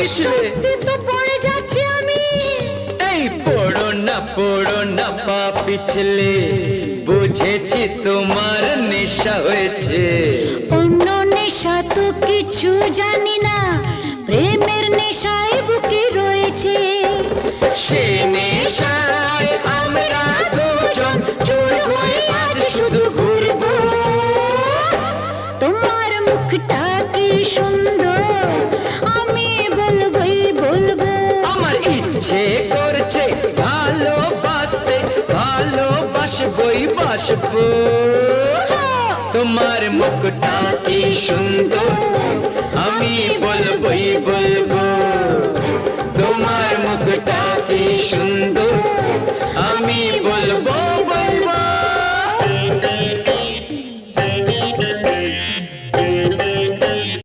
গিয়েছিলে? তো পড়ে যাচ্ছি আমি। এই পড়ো না পা পিছলে, বুঝেছি তোমার নেশা হয়েছে। অন্য নেশা তো কিছু জানি না, প্রেমের নেশায় বুকে রয়েছে। সে নেশায় আমরা দুজন চোর হয়ে আজ শুধু ঘুরবো। তোমার মুখটা কি সুন্দর, আমি বলবোই বলবো। আমার ইচ্ছে করছে ভালোবাসতে, ভালোবাসবই বাসবো। তোমার মুখটা কি সুন্দর,